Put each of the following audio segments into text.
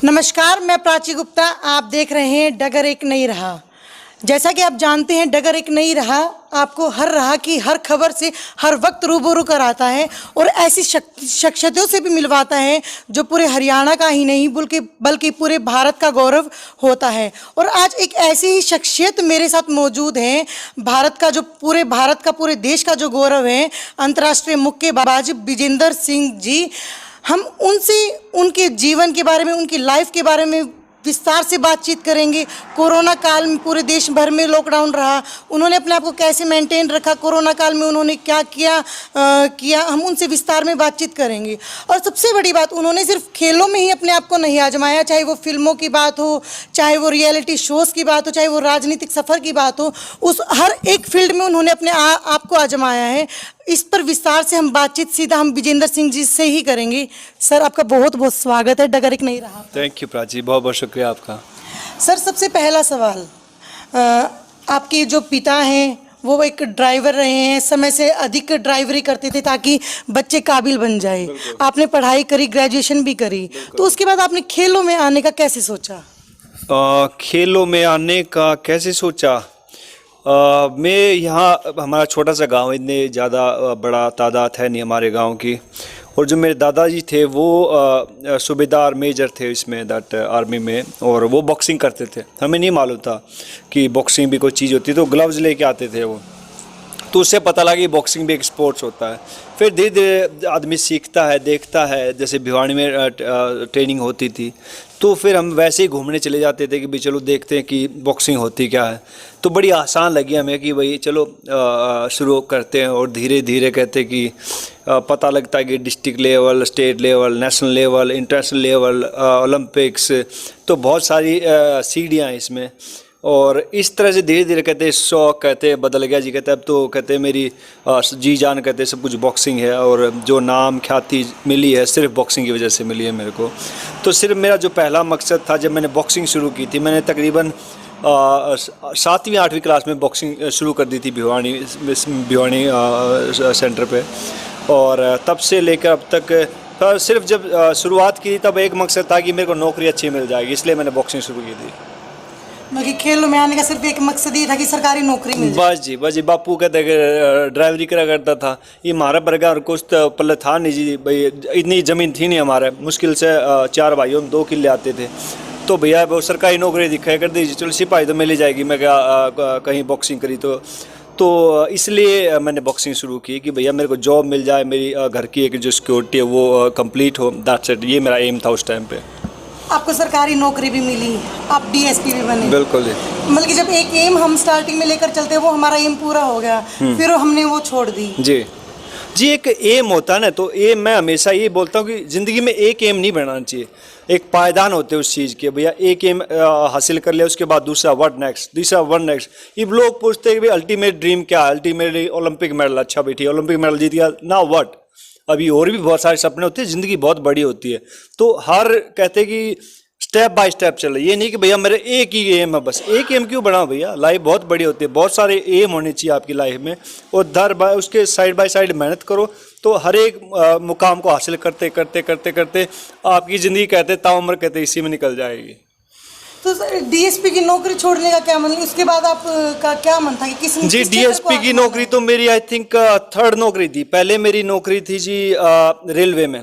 नमस्कार, मैं प्राची गुप्ता। आप देख रहे हैं डगर एक नई राह। जैसा कि आप जानते हैं, डगर एक नई राह आपको हर राह की हर खबर से हर वक्त रूबरू कराता है और ऐसी शख्सियतों से भी मिलवाता है जो पूरे हरियाणा का ही नहीं बल्कि पूरे भारत का गौरव होता है। और आज एक ऐसी ही शख्सियत मेरे साथ मौजूद हैं, भारत का पूरे देश का जो गौरव है, अंतर्राष्ट्रीय मुक्केबाज विजेंद्र सिंह जी। हम उनसे उनके जीवन के बारे में, उनकी लाइफ के बारे में विस्तार से बातचीत करेंगे। कोरोना काल में पूरे देश भर में लॉकडाउन रहा, उन्होंने अपने आप को कैसे मेंटेन रखा, कोरोना काल में उन्होंने क्या किया हम उनसे विस्तार में बातचीत करेंगे। और सबसे बड़ी बात, उन्होंने सिर्फ खेलों में ही अपने आप को नहीं आजमाया, चाहे वो फिल्मों की बात हो, चाहे वो रियलिटी शोज़ की बात हो, चाहे वो राजनीतिक सफ़र की बात हो, उस हर एक फील्ड में उन्होंने अपने आप को आजमाया है। इस पर विस्तार से हम बातचीत सीधा हम विजेंद्र सिंह जी से ही करेंगे। सर, आपका बहुत बहुत स्वागत है डगर एक नई राह। थैंक यू प्राची, बहुत बहुत शुक्रिया आपका। सर, सबसे पहला सवाल, आपके जो पिता हैं वो एक ड्राइवर रहे हैं, समय से अधिक ड्राइवरी करते थे ताकि बच्चे काबिल बन जाए। आपने पढ़ाई करी, ग्रेजुएशन भी करी, तो उसके बाद आपने खेलों में आने का कैसे सोचा? खेलों में आने का कैसे सोचा? मैं यहाँ, हमारा छोटा सा गांव, इतने ज़्यादा बड़ा तादाद है नहीं हमारे गांव की। और जो मेरे दादाजी थे वो सूबेदार मेजर थे इसमें, दैट आर्मी में, और वो बॉक्सिंग करते थे। हमें नहीं मालूम था कि बॉक्सिंग भी कोई चीज़ होती है, तो ग्लव्स लेके आते थे वो, तो उससे पता लगा कि बॉक्सिंग भी एक स्पोर्ट्स होता है। फिर धीरे धीरे आदमी सीखता है, देखता है। जैसे भिवानी में ट्रेनिंग होती थी, तो फिर हम वैसे ही घूमने चले जाते थे कि भाई चलो देखते हैं कि बॉक्सिंग होती क्या है। तो बड़ी आसान लगी हमें कि भाई चलो शुरू करते हैं। और धीरे धीरे कहते कि पता लगता है कि district level, state level, national level, international level, Olympics, तो बहुत सारी सीढ़ियाँ हैं इसमें। और इस तरह से धीरे धीरे कहते शौक़ कहते बदल गया जी। कहते अब तो कहते मेरी जी जान कहते सब कुछ बॉक्सिंग है, और जो नाम ख्याति मिली है सिर्फ बॉक्सिंग की वजह से मिली है मेरे को। तो सिर्फ मेरा जो पहला मकसद था, जब मैंने बॉक्सिंग शुरू की थी, मैंने तकरीबन 7वीं 8वीं क्लास में बॉक्सिंग शुरू कर दी थी भिवानी सेंटर पे। और तब से लेकर अब तक सिर्फ जब शुरुआत की तब एक मकसद था कि मेरे को नौकरी अच्छी मिल जाएगी, इसलिए मैंने बॉक्सिंग शुरू की थी। बाकी खेलों में आने का सिर्फ एक मकसद ये था कि सरकारी नौकरी मिल जाए। बस जी, बापू कहते ड्राइवरी करा करता था। ये हमारा बरगा और कुछ तो पल्ले था नहीं जी, भाई इतनी ज़मीन थी नहीं हमारे, मुश्किल से 4 भाइयों में 2 किले आते थे। तो भैया वो सरकारी नौकरी दिखाया कर दी, चलो सिपाही तो मिल ही जाएगी। मैं क्या कहीं बॉक्सिंग करी तो इसलिए मैंने बॉक्सिंग शुरू की कि भैया मेरे को जॉब मिल जाए, मेरी घर की एक जो सिक्योरिटी है वो कंप्लीट हो, दैट्स इट। ये मेरा एम था उस टाइम पे। आपको सरकारी नौकरी भी मिली, आप डीएसपी भी बने। बिल्कुल। मतलब कि जब एक एम हम स्टार्टिंग में लेकर चलते हैं, वो हमारा एम पूरा हो गया, फिर हमने वो छोड़ दी। जी, एक एम होता है ना, तो एम मैं हमेशा ये बोलता हूँ कि ज़िंदगी में एक एम नहीं बनाना चाहिए, एक पायदान होते हैं उस चीज़ के। भैया एक एम हासिल कर लिया, उसके बाद दूसरा व्हाट नेक्स्ट, तीसरा व्हाट नेक्स्ट। ये लोग पूछते हैं कि भाई अल्टीमेट ड्रीम क्या है? Ultimately Olympic medal. अच्छा बेटी, ओलंपिक मेडल जीत गया, ना व्हाट? अभी और भी बहुत सारे सपने होते हैं, ज़िंदगी बहुत बड़ी होती है। तो हर कहते हैं कि स्टेप बाय स्टेप चलो, ये नहीं कि भैया मेरे एक ही एम है, बस एक एम क्यों बनाओ भैया? लाइफ बहुत बड़ी होती है, बहुत सारे एम होने चाहिए आपकी लाइफ में, और उसके साइड बाय साइड मेहनत करो, तो हर एक मुकाम को हासिल करते करते करते करते आपकी ज़िंदगी कहते ताउम्र कहते इसी में निकल जाएगी। तो डीएसपी की नौकरी छोड़ने का क्या मन, उसके बाद आपका क्या मन था कि किस जी? डीएसपी की नौकरी तो मेरी आई थिंक 3rd नौकरी थी। पहले मेरी नौकरी थी जी रेलवे में।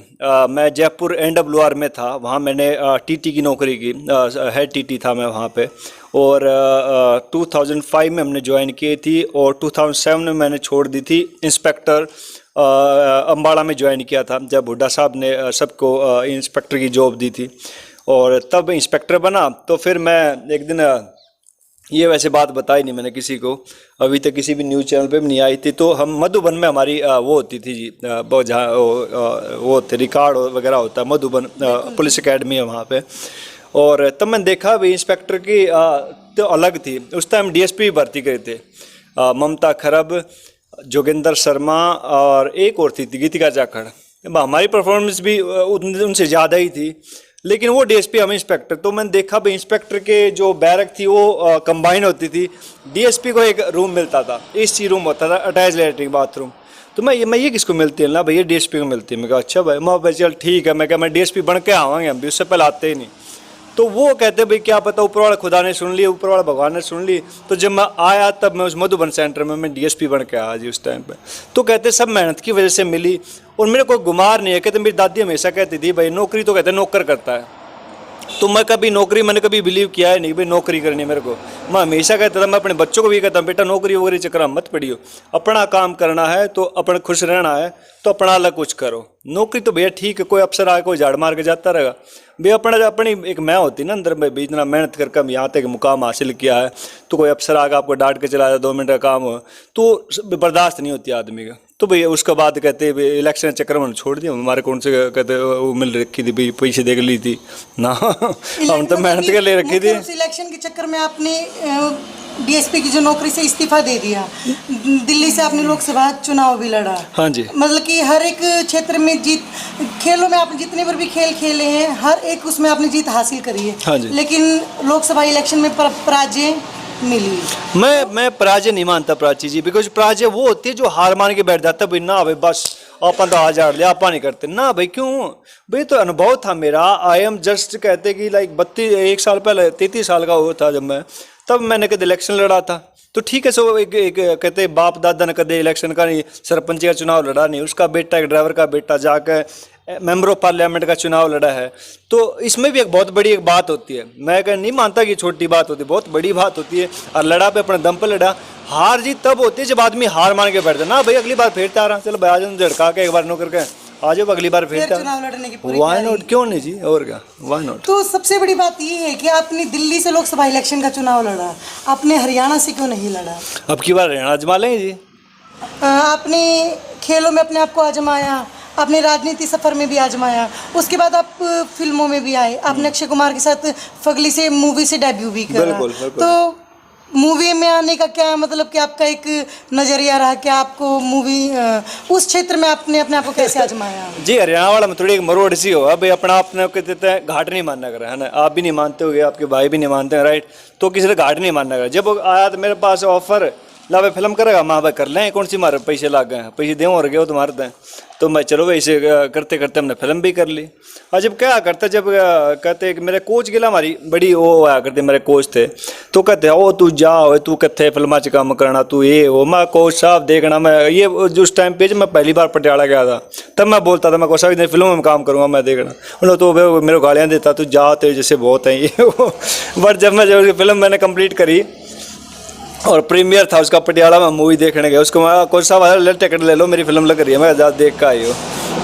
मैं जयपुर NWR में था, वहाँ मैंने टीटी की नौकरी की, हेड टीटी था मैं वहाँ पे। और 2005 में हमने ज्वाइन की थी, और 2007 में मैंने छोड़ दी थी। इंस्पेक्टर अम्बाड़ा में ज्वाइन किया था, जब हुड्डा साहब ने सबको इंस्पेक्टर की जॉब दी थी, और तब इंस्पेक्टर बना। तो फिर मैं एक दिन, ये वैसे बात बताई नहीं मैंने किसी को, अभी तक किसी भी न्यूज़ चैनल पे भी नहीं आई थी। तो हम मधुबन में हमारी वो होती थी जी, जहाँ वो होते रिकॉर्ड वगैरह होता है, मधुबन पुलिस एकेडमी है वहाँ पे। और तब मैंने देखा भाई इंस्पेक्टर की तो अलग थी। उस टाइम डीएसपी भर्ती करे थे, ममता खरब, जोगिंदर शर्मा, और एक और थी गीतिका जाखड़। हमारी परफॉर्मेंस भी उनसे ज़्यादा ही थी, लेकिन वो डीएसपी हम इंस्पेक्टर। तो मैंने देखा भाई इंस्पेक्टर के जो बैरक थी वो कंबाइन होती थी, डीएसपी को एक रूम मिलता था, एसी रूम होता था, अटैच लैट्रिन बाथरूम। तो मैं ये किसको मिलती है ना भैया, डीएसपी को मिलती है। मैं कहा अच्छा भाई, मैं चल ठीक है, मैं डीएसपी बन के आवाएंगे हम भी, उससे पहले आते ही नहीं। तो वो कहते भाई क्या पता ऊपर वाला खुदा ने सुन ली, ऊपर वाला भगवान ने सुन ली। तो जब मैं आया तब मैं उस मधुबन सेंटर में मैं डीएसपी बन के आया जी उस टाइम पे। तो कहते सब मेहनत की वजह से मिली, और मेरे को गुमार नहीं है। कहते मेरी दादी हमेशा कहती थी भाई नौकरी तो कहते नौकर करता है। तो मैं कभी नौकरी मैंने कभी बिलीव किया है नहीं भाई नौकरी करनी है मेरे को। मैं हमेशा कहता था, मैं अपने बच्चों को भी कहता हूँ बेटा नौकरी वगैरह चक्कर मत पड़ियो, अपना काम करना है तो अपना खुश रहना है तो अपना अलग कुछ करो। नौकरी तो भैया ठीक है, कोई अफसर आके कोई झाड़ मार के जाता रहेगा भैया, अपनी एक मैं होती ना अंदर में भी, इतना मेहनत करके हम यहाँ तक मुकाम हासिल किया है, तो कोई अफसर आके आपको डांट के चला जाए 2 मिनट का काम हो तो बर्दाश्त नहीं होती आदमी का। तो भैया उसके बाद कहते इलेक्शन चक्कर में छोड़ दिया, हमारे कौन से कहते वो मिल रखी थी भाई, पैसे देख ली थी ना हम तो मेहनत के ले रखी थी। इलेक्शन के चक्कर में आपने डीएसपी की जो नौकरी से इस्तीफा दे दिया, दिल्ली से आपने लोकसभा चुनाव भी लड़ा। हाँ जी, मतलब कि हर एक क्षेत्र में जीत, खेलों में आपने जितने बार भी खेल खेले हैं हर एक उसमें आपने जीत हासिल करी है। हाँ जी। लेकिन लोकसभा इलेक्शन में पराजय मिली। मैं पराजय नहीं मानता प्राची जी, बिकॉज पराजय वो होती है जो हार मान के बैठ जाता है भाई ना भाई बस अपन तो हार लिया, आपा नहीं करते ना भाई। क्यों भाई, तो अनुभव था मेरा। आई एम जस्ट कहते कि लाइक 1 साल पहले 33 साल का वो था जब मैं, तब मैंने कभी इलेक्शन लड़ा था। तो ठीक है, सो एक कहते बाप दादा ने कदे इलेक्शन का नहीं, सरपंच का चुनाव लड़ा नहीं, उसका बेटा एक ड्राइवर का बेटा जाकर मेंबर ऑफ पार्लियामेंट का चुनाव लड़ा है। तो इसमें भी एक बहुत बड़ी एक बात होती है, मैं नहीं मानता कि छोटी बात होती है, बहुत बड़ी बात होती है। और लड़ा पे अपने दम पर लड़ा। हार जीत तब होती है जब आदमी हार मान के बैठता ना भाई अगली बार फिर आ रहा, चलो भाई आज झड़का के एक बार नो करके आ जाओ, अगली बार फिर चुनाव लड़ने की पूरी व्हाई नॉट, क्यों नहीं जी, और क्या व्हाई नॉट। तो सबसे बड़ी बात ये है कि आपने दिल्ली से लोकसभा इलेक्शन का चुनाव लड़ा, आपने हरियाणा से क्यों नहीं लड़ा? अब की बार हरियाणा आजमा लेंगे जी। आपने खेलों में अपने आप को आजमाया, आपने राजनीति सफर में भी आजमाया, उसके बाद आप फिल्मों में भी आए, आपने अक्षय कुमार के साथ फगली से मूवी से डेब्यू भी करा। बिल्कुल। तो मूवी में आने का क्या मतलब कि आपका एक नजरिया रहा कि आपको मूवी उस क्षेत्र में आपने अपने आप को कैसे आजमाया? जी हरियाणा वाला में थोड़ी एक मरोड़ सी हो भाई, अपना अपने को कहते हैं घाट नहीं मानना कर है ना, आप भी नहीं मानते होगे, आपके भाई भी नहीं मानते हैं, राइट। तो किसी ने घाट नहीं मानना कर। जब आया तो मेरे पास ऑफर ला भाई फिल्म करेगा, माँ भाई कर लें, कौन सी मारे पैसे लाग गए, पैसे दे और गए हो तुम्हारे दें। तो मैं चलो वैसे करते करते हमने फिल्म भी कर ली। और जब क्या करते, जब कहते कि मेरे कोच गिला हमारी बड़ी वो आया करते, मेरे कोच थे, तो कहते ओ तू जा तू कत्थे फिल्मा च काम करना तू ये वो। मैं कोच साहब देखना, मैं ये उस टाइम पे जब मैं पहली बार पटियाला गया था तब मैं बोलता था मैं कोच साहब फिल्मों में काम करूँगा मैं देखना। उन्होंने तो मेरे गालियाँ देता तू जा तेरे जैसे बहुत हैं ये वो। बट जब फिल्म मैंने कंप्लीट करी और प्रीमियर था उसका पटियाला में, मूवी देखने गया, उसको मैं कोच साहब टिकट ले लो मेरी फिल्म लग रही है, मैं ज़्यादा देख का आई हो।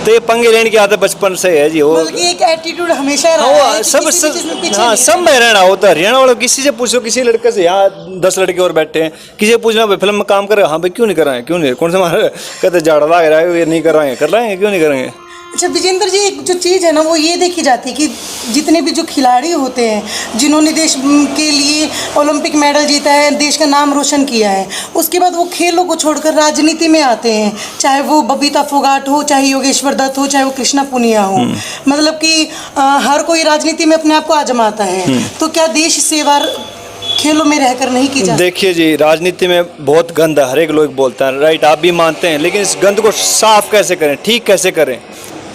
तो ये पंगे लेने की आदत बचपन से है जी। वो एक एटीट्यूड हमेशा रहा है, सब हाँ सब में रहना होता है। हरियाणा वालों किसी से पूछो, किसी लड़के से, यहाँ 10 लड़के और बैठे हैं, किसी से पूछना भाई फिल्म में काम कर रहे, हाँ भाई क्यों नहीं कर रहे हैं, क्यों नहीं, कौन सा हमारे कहते झाड़ लगा रहा है ये नहीं कर रहे हैं, कर रहे हैं क्यों नहीं करेंगे। अच्छा विजेंद्र जी, एक जो चीज़ है ना वो ये देखी जाती है कि जितने भी जो खिलाड़ी होते हैं जिन्होंने देश के लिए ओलंपिक मेडल जीता है, देश का नाम रोशन किया है, उसके बाद वो खेलों को छोड़कर राजनीति में आते हैं, चाहे वो बबीता फोगाट हो, चाहे योगेश्वर दत्त हो, चाहे वो कृष्णा पुनिया हो। मतलब कि हर कोई राजनीति में अपने आप को आजमाता है। तो क्या देश सेवा खेलों में रहकर नहीं की जाती? देखिए जी, राजनीति में बहुत गंद है, हर एक लोग बोलता है, राइट, आप भी मानते हैं, लेकिन इस गंद को साफ कैसे करें, ठीक कैसे करें।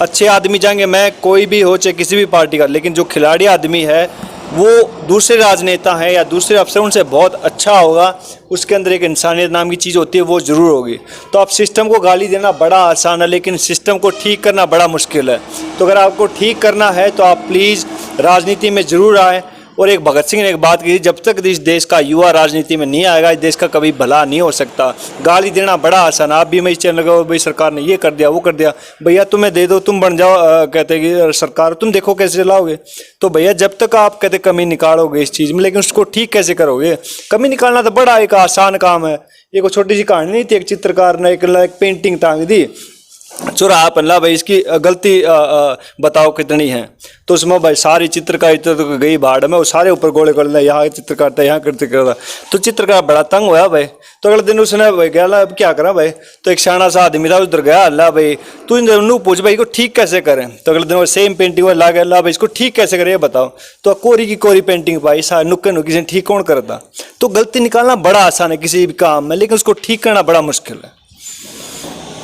अच्छे आदमी जाएंगे, मैं कोई भी हो चाहे किसी भी पार्टी का, लेकिन जो खिलाड़ी आदमी है वो दूसरे राजनेता हैं या दूसरे अफसर उनसे बहुत अच्छा होगा, उसके अंदर एक इंसानियत नाम की चीज़ होती है, वो ज़रूर होगी। तो आप सिस्टम को गाली देना बड़ा आसान है, लेकिन सिस्टम को ठीक करना बड़ा मुश्किल है। तो अगर आपको ठीक करना है तो आप प्लीज़ राजनीति में ज़रूर आए। और एक भगत सिंह ने एक बात की, जब तक इस देश का युवा राजनीति में नहीं आएगा इस देश का कभी भला नहीं हो सकता। गाली देना बड़ा आसान, आप भी मैं इस चैनल लगाओ भाई सरकार ने ये कर दिया वो कर दिया, भैया तुम्हें दे दो तुम बन जाओ कहते कि सरकार, तुम देखो कैसे चलाओगे। तो भैया जब तक आप कहते कमी निकालोगे इस चीज़ में, लेकिन उसको ठीक कैसे करोगे? कमी निकालना तो बड़ा एक आसान काम है। एक छोटी सी कहानी नहीं थी, एक चित्रकार ने एक पेंटिंग टांग दी चुराहा पन्ना भाई इसकी गलती बताओ कितनी है। तो उसमें भाई सारी चित्रकारी तो गई भाड़ में, वो सारे ऊपर गोले गोले यहाँ चित्र करता यहाँ करते करता। तो चित्रकार बड़ा तंग हुआ भाई। तो अगले दिन उसने भाई गया अब क्या करा भाई। तो एक शाना सा आदमी था उधर गया, अल्लाह भाई तू इन पूछ भाई को ठीक कैसे करें। तो अगले दिन वो सेम पेंटिंग ला गया, अल्लाह भाई इसको ठीक कैसे करें ये बताओ। तो कोरी की कोरी पेंटिंग भाई सारे नुक्के नुक्की से ठीक कौन करता। तो गलती निकालना बड़ा आसान है किसी भी काम में, लेकिन उसको ठीक करना बड़ा मुश्किल है।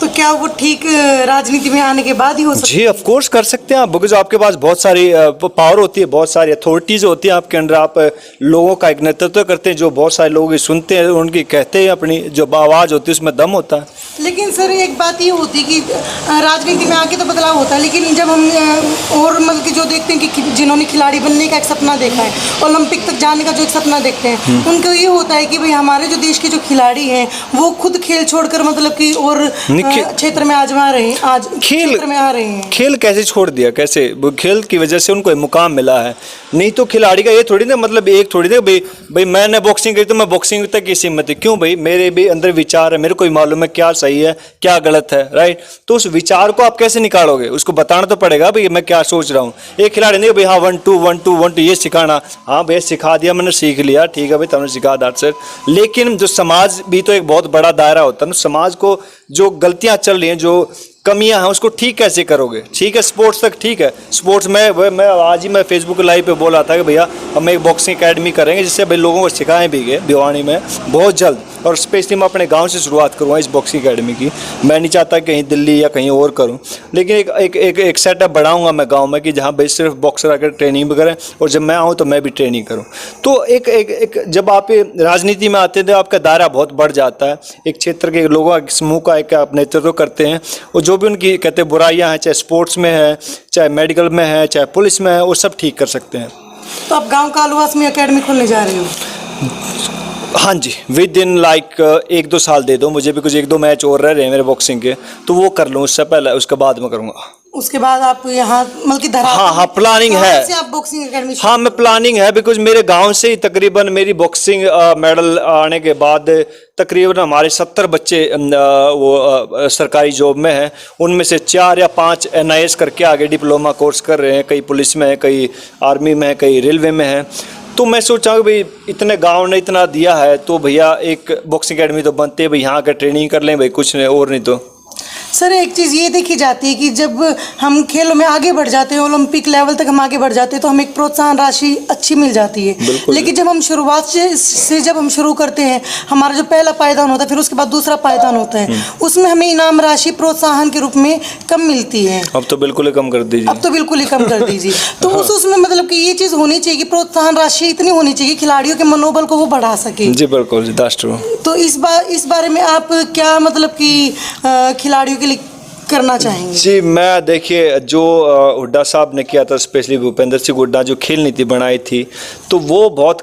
तो क्या वो ठीक राजनीति में आने के बाद ही हो सकता जी ऑफ कोर्स कर सकते हैं आप, बिकॉज आपके पास बहुत सारी पावर होती है, बहुत सारी अथॉरिटीज होती हैं आपके अंडर। आप लोगों का एक नेतृत्व करते हैं, जो बहुत सारे लोग सुनते हैं, उनकी कहते हैं, अपनी जो आवाज़ होती है उसमें दम होता है। लेकिन सर एक बात ये होती है कि राजनीति में आके तो बदलाव होता है, लेकिन जब हम और मतलब कि जो देखते हैं कि जिन्होंने खिलाड़ी बनने का एक सपना देखा है, ओलंपिक तक जाने का जो एक सपना देखते हैं, उनको ये होता है कि भाई हमारे जो देश के जो खिलाड़ी हैं वो खुद खेल छोड़कर मतलब कि और क्षेत्र में आजमा रहे हैं, आज क्षेत्र में आ रहे हैं। खेल कैसे छोड़ दिया, कैसे खेल की वजह से उनको मुकाम मिला है। नहीं तो खिलाड़ी का ये थोड़ी ना मतलब एक थोड़ी ना भाई मैंने बॉक्सिंग करी तो मैं बॉक्सिंग तक की सीमित है। क्यों भाई, मेरे भी अंदर विचार है, मेरे को मालूम है क्या सही है क्या गलत है, राइट। तो उस विचार को आप कैसे निकालोगे, उसको बताना तो पड़ेगा भाई मैं क्या सोच रहा हूँ। एक खिलाड़ी नहीं भाई हाँ 1 2 1 2 1 2 ये सिखाना, हाँ भैया सिखा दिया मैंने सीख लिया, ठीक है भाई तुमने सिखा दैट सर। लेकिन जो समाज भी तो एक बहुत बड़ा दायरा होता है ना, समाज को जो गलतियाँ चल रही हैं, जो कमियां हैं, उसको ठीक कैसे करोगे। ठीक है स्पोर्ट्स तक ठीक है, स्पोर्ट्स में मैं आज ही मैं फेसबुक लाइव पे बोला था कि भैया हम एक बॉक्सिंग एकेडमी करेंगे जिससे भाई लोगों को सिखाएं भी गए भिवानी में बहुत जल्द। और स्पेशली मैं अपने गांव से शुरुआत करूँगा इस बॉक्सिंग एकेडमी की। मैं नहीं चाहता कहीं दिल्ली या कहीं और करूँ, लेकिन एक सेटअप बढ़ाऊँगा मैं गाँव में कि जहाँ भाई सिर्फ बॉक्सर आकर ट्रेनिंग भी करें, और जब मैं आऊँ तो मैं भी ट्रेनिंग करूँ। तो एक जब आप राजनीति में आते हैं तो आपका दायरा बहुत बढ़ जाता है। एक क्षेत्र के लोगों का समूह का एक आप नेतृत्व करते हैं, और जो भी उनकी कहते हैं बुराइयां हैं, चाहे स्पोर्ट्स में है, चाहे मेडिकल में है, चाहे पुलिस में है, वो सब ठीक कर सकते हैं। तो आप गांव कालवास में एकेडमी खोलने जा रहे हो? हाँ जी, विद इन लाइक 1-2 साल दे दो मुझे भी, कुछ 1-2 मैच और रह रहे हैं मेरे बॉक्सिंग के, तो वो कर लूँ उससे पहले, उसके बाद मैं करूँगा। उसके बाद आप यहाँ मतलब कि हाँ प्लानिंग है। से आप बॉक्सिंग एकेडमी? हाँ मैं प्लानिंग है, बिकॉज मेरे गांव से ही तकरीबन मेरी बॉक्सिंग मेडल आने के बाद तकरीबन हमारे 70 बच्चे वो सरकारी जॉब में हैं। उनमें से 4 या 5 NIS करके आगे डिप्लोमा कोर्स कर रहे हैं, कई पुलिस में है, कई आर्मी में है, कई रेलवे में है। तो मैं सोचा कि भाई इतने गांव ने इतना दिया है तो भैया एक बॉक्सिंग एकेडमी तो बनते हैं भाई, यहाँ का ट्रेनिंग कर लें भाई, कुछ नहीं और नहीं तो। सर एक चीज़ ये देखी जाती है कि जब हम खेलों में आगे बढ़ जाते हैं, ओलंपिक लेवल तक हम आगे बढ़ जाते हैं, तो हमें एक प्रोत्साहन राशि अच्छी मिल जाती है। लेकिन जब हम शुरुआत से जब हम शुरू करते हैं, हमारा जो पहला पायदान होता है, फिर उसके बाद दूसरा पायदान होता है, उसमें हमें इनाम राशि प्रोत्साहन के रूप में कम मिलती है। अब तो बिल्कुल ही कम कर दीजिए। अब तो बिल्कुल ही कम कर दीजिए। तो उसमें मतलब कि ये चीज़ होनी चाहिए कि प्रोत्साहन राशि इतनी होनी चाहिए कि खिलाड़ियों के मनोबल को वो बढ़ा सके। जी बिल्कुल जी, दैट्स ट्रू। तो इस बारे में आप क्या मतलब कि खिलाड़ियों के लिए करना चाहेंगे? जी मैं देखिए जो हुड्डा साहब ने किया था, स्पेशली भूपेंद्र सिंह हुड्डा जो खेल नीति बनाई थी, तो वो बहुत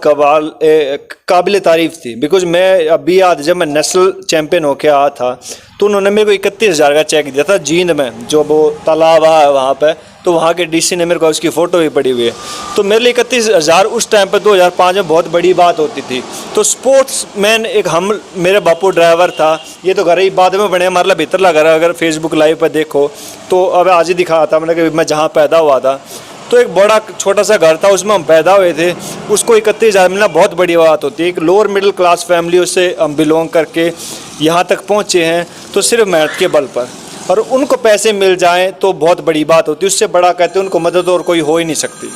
काबिल तारीफ थी। बिकॉज मैं अभी याद जब मैं नेशनल चैम्पियन होके आया था तो उन्होंने मेरे को 31,000 का चेक दिया था जींद में, जो वो तालाब है वहाँ पे, तो वहाँ के DC ने मेरे को उसकी फ़ोटो भी पड़ी हुई है। तो मेरे लिए 31,000 उस टाइम पे 2005 में बहुत बड़ी बात होती थी। तो स्पोर्ट्स मैन एक हम, मेरे बापू ड्राइवर था, ये तो घर ही बाद में बने, हमारा भीतर लगा रहा। अगर फेसबुक लाइव पर देखो तो अब आज ही दिखाया था मैंने कि मैं जहाँ पैदा हुआ था, तो एक बड़ा छोटा सा घर था, उसमें हम पैदा हुए थे, उसको 31,000 मिलना बहुत बड़ी बात होती है। एक लोअर मिडिल क्लास फैमिली से हम बिलोंग करके यहाँ तक पहुँचे हैं तो सिर्फ मेहनत के बल पर, और उनको पैसे मिल जाएं तो बहुत बड़ी बात होती है। उससे बड़ा कहते हैं उनको मदद और कोई हो ही नहीं सकती।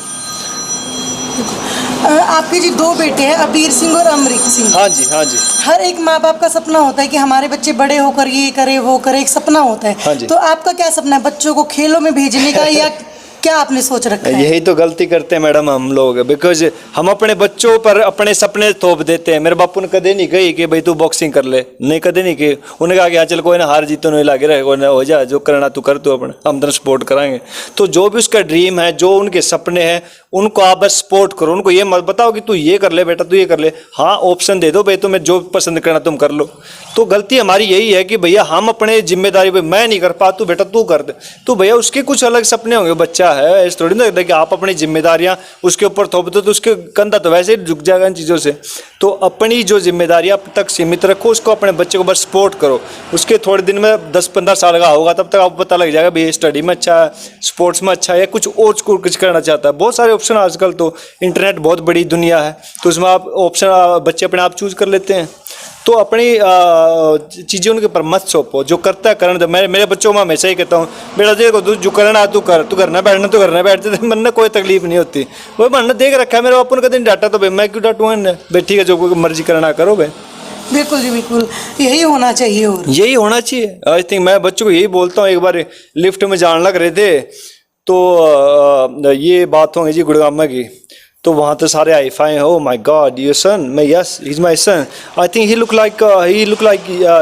आपके जी 2 बेटे हैं, अबीर सिंह और अमरीक सिंह। हाँ जी हाँ जी। हर एक माँ बाप का सपना होता है कि हमारे बच्चे बड़े होकर ये करे वो करे, एक सपना होता है। हाँ जी। तो आपका क्या सपना है, बच्चों को खेलों में भेजने का या क्या आपने सोच रखा है? यही तो गलती करते हैं मैडम हम लोग, बिकॉज हम अपने बच्चों पर अपने सपने थोप देते हैं। मेरे बापू ने कदे नहीं कही कि भाई तू बॉक्सिंग कर ले, नहीं कदे नहीं की। उन्हें कहा कि हाँ चल कोई ना, हार जीत तो नहीं लगे रहे, कोई ना हो जा, जो करना तू कर, तू अपने, हम तेरा सपोर्ट कराएंगे। तो जो भी उसका ड्रीम है, जो उनके सपने हैं, उनको आप बस सपोर्ट करो। उनको ये मत बताओ कि तू ये कर ले बेटा, तू ये कर ले। हाँ ऑप्शन दे दो भाई, तुम्हें जो पसंद करना तुम कर लो। तो गलती हमारी यही है कि भैया हम अपने जिम्मेदारी पे, मैं नहीं कर पा, तू बेटा तू कर दे। तो भैया उसके कुछ अलग सपने होंगे, बच्चा क्या है, ऐसे थोड़ी ना कि आप अपनी जिम्मेदारियां उसके ऊपर थोप दो तो उसके कंधा तो वैसे ही झुक जाएगा इन चीज़ों से। तो अपनी जो जिम्मेदारियां अब तक सीमित रखो, उसको अपने बच्चे को बस सपोर्ट करो। उसके थोड़े दिन में 10-15 साल का होगा तब तक आपको पता लग जाएगा भाई स्टडी में अच्छा है, स्पोर्ट्स में अच्छा है, या कुछ और कुछ करना चाहता है। बहुत सारे ऑप्शन आजकल तो इंटरनेट बहुत बड़ी दुनिया है, तो उसमें आप ऑप्शन बच्चे अपने आप चूज कर लेते हैं। तो अपनी चीज़ें उनके ऊपर मत सौंपो, जो करता है करने दो। मैं मेरे बच्चों में हमेशा ही कहता हूँ, बेटा देखो तू जो करना है तू कर, तू करना बैठना तो करना बैठते थे, मन में कोई तकलीफ नहीं होती। वही मन देख रखा है मेरे बापू ने, कभी डांटा तो भाई मैं क्यों डांटूँ भाई, ठीक है जो मर्जी करना करो भाई। बिल्कुल जी बिल्कुल, यही होना चाहिए। और यही होना चाहिए। आई थिंक मैं बच्चों को यही बोलता हूँ। एक बार लिफ्ट में जाने लग रहे थे तो ये बात होगी जी गुड़गामा की, तो वहाँ तो सारे आई फाई हैं, oh my god your son, मैं yes he is my son, I think he look like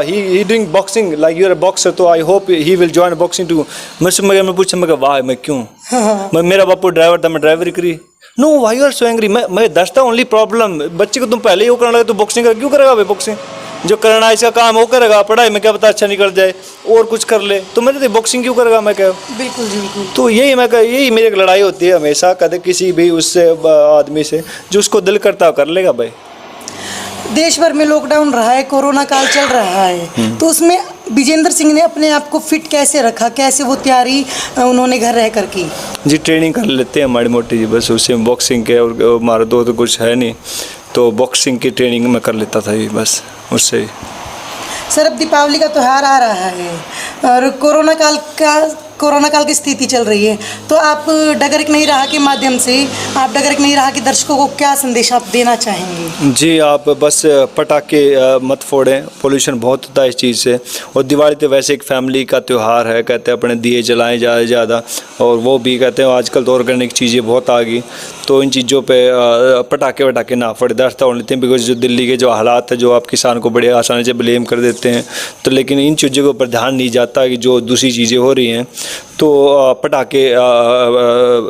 he doing boxing like you are a boxer, तो I hope he will join boxing too. मैं पूछा, मैं वाह मैं क्यों, मैं मेरा बापू ड्राइवर था, मैं ड्राइवरी करी। No why you are so angry, मैं दैट्स द ओनली प्रॉब्लम। बच्चे को तुम पहले ही वो करने लगे तो बॉक्सिंग कर क्यों करेगा भाई, बॉक्सिंग जो करना है इसका काम वो करेगा, पढ़ाई में क्या पता अच्छा निकल जाए और कुछ कर ले, तो मेरे तो बॉक्सिंग क्यों करेगा मैं क्या। बिल्कुल जी बिल्कुल। तो यही मेरी एक लड़ाई होती है हमेशा, कदे किसी भी उससे आदमी से जो उसको दिल करता है कर लेगा भाई। देश भर में लॉकडाउन रहा है, कोरोना काल चल रहा है, तो उसमें विजेंद्र सिंह ने अपने आप को फिट कैसे रखा, कैसे वो तैयारी उन्होंने घर रहकर की? जी ट्रेनिंग कर लेते हैं हमारी मोटी जी, बस उससे बॉक्सिंग के, और हमारा तो कुछ है नहीं, तो बॉक्सिंग की ट्रेनिंग में कर लेता था जी, बस उससे ही। सर अब दीपावली का त्यौहार आ रहा है और कोरोना काल की स्थिति चल रही है, तो आप डगर एक नई राह के माध्यम से आप डगर एक नई राह के दर्शकों को क्या संदेश आप देना चाहेंगे? जी आप बस पटाखे मत फोड़ें, पोल्यूशन बहुत होता है इस चीज़ से, और दिवाली तो वैसे एक फैमिली का त्यौहार है, कहते हैं अपने दिए जलाएं ज़्यादा, और वो भी कहते हैं आजकल तो ऑर्गेनिक चीज़ें बहुत आ गई, तो इन चीज़ों पे पटाखे वटाखे ना फोड़े, that's the only thing. Because जो दिल्ली के जो हालात है, जो आप किसान को बड़े आसानी से ब्लेम कर देते हैं, तो लेकिन इन चीज़ों के ऊपर ध्यान नहीं जाता कि जो दूसरी चीज़ें हो रही हैं, तो पटाखे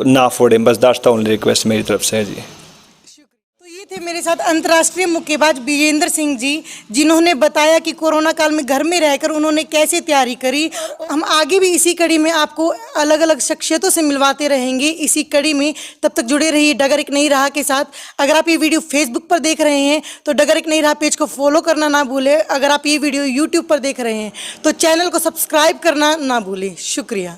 ना फोड़ें, बस दैट्स द ओनली रिक्वेस्ट मेरी तरफ से है जी। तो ये थे मेरे साथ अंतर्राष्ट्रीय मुक्केबाज विजेंद्र सिंह जी, जिन्होंने बताया कि कोरोना काल में घर में रहकर उन्होंने कैसे तैयारी करी। हम आगे भी इसी कड़ी में आपको अलग अलग शख्सियतों से मिलवाते रहेंगे इसी कड़ी में, तब तक जुड़े रहिए डगर एक नई राह के साथ। अगर आप ये वीडियो फेसबुक पर देख रहे हैं तो डगर एक नई राह पेज को फॉलो करना ना भूलें। अगर आप ये वीडियो यूट्यूब पर देख रहे हैं तो चैनल को सब्सक्राइब करना ना भूलें। शुक्रिया।